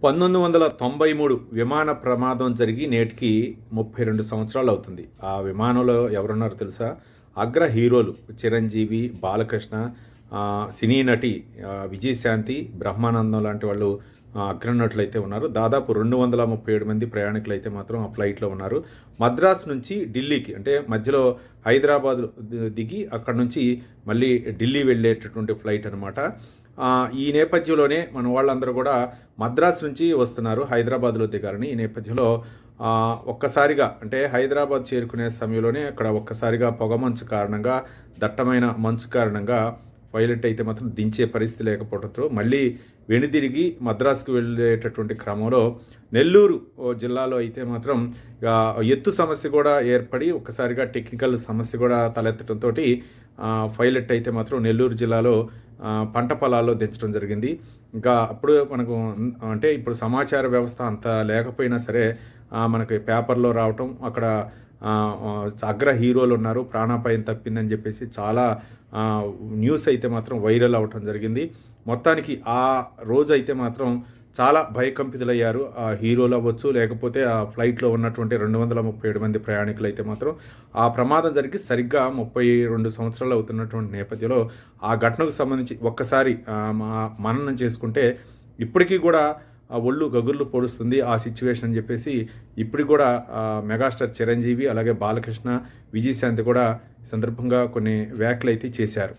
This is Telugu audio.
1993 విమాన ప్రమాదం జరిగి నేటికి 32 సంవత్సరాలు అవుతుంది. ఆ విమానంలో ఎవరున్నారో తెలుసా? అగ్ర హీరోలు చిరంజీవి, బాలకృష్ణ, సినీ నటి విజయశాంతి, బ్రహ్మానందం లాంటి వాళ్ళు అగ్రనటులైతే ఉన్నారు. దాదాపు 237 మంది ప్రయాణికులైతే మాత్రం ఆ ఫ్లైట్‌లో ఉన్నారు. మద్రాస్ నుంచి ఢిల్లీకి అంటే మధ్యలో హైదరాబాద్ దిగి అక్కడి నుంచి మళ్ళీ ఢిల్లీ వెళ్ళేటటువంటి ఫ్లైట్ అనమాట. ఈ నేపథ్యంలోనే మన వాళ్ళందరూ కూడా మద్రాస్ నుంచి వస్తున్నారు, హైదరాబాద్లో దిగారని. ఈ నేపథ్యంలో ఒక్కసారిగా అంటే హైదరాబాద్ చేరుకునే సమయంలోనే అక్కడ ఒక్కసారిగా పొగమంచు కారణంగా, దట్టమైన మంచు కారణంగా పైలట్ అయితే మాత్రం దించే పరిస్థితి లేకపోవడంతో మళ్ళీ వెనుదిరిగి మద్రాసుకు వెళ్ళేటటువంటి క్రమంలో నెల్లూరు జిల్లాలో అయితే మాత్రం ఎత్తు సమస్య కూడా ఏర్పడి ఒక్కసారిగా టెక్నికల్ సమస్య కూడా తలెత్తడంతో పైలట్ అయితే మాత్రం నెల్లూరు జిల్లాలో పంట పొలాల్లో దించడం జరిగింది. ఇంకా అప్పుడు మనకు అంటే ఇప్పుడు సమాచార వ్యవస్థ అంత లేకపోయినా సరే మనకి పేపర్లో రావటం, అక్కడ అగ్ర హీరోలు ఉన్నారు, ప్రాణాపాయం తప్పిందని చెప్పేసి చాలా న్యూస్ అయితే మాత్రం వైరల్ అవ్వటం జరిగింది. మొత్తానికి ఆ రోజు అయితే మాత్రం చాలా భయకంపితులయ్యారు ఆ హీరోలు అవ్వచ్చు, లేకపోతే ఆ ఫ్లైట్లో ఉన్నటువంటి 237 మంది ప్రయాణికులు అయితే మాత్రం. ఆ ప్రమాదం జరిగి సరిగ్గా 32 సంవత్సరాలు అవుతున్నటువంటి నేపథ్యంలో ఆ ఘటనకు సంబంధించి ఒక్కసారి మననం చేసుకుంటే ఇప్పటికీ కూడా ఆ ఒళ్ళు గగుర్లు పొడుస్తుంది ఆ సిచ్యువేషన్ అని చెప్పేసి ఇప్పటికి కూడా మెగాస్టార్ చిరంజీవి, అలాగే బాలకృష్ణ, విజయశాంతి కూడా ఈ సందర్భంగా కొన్ని వ్యాఖ్యలు అయితే చేశారు.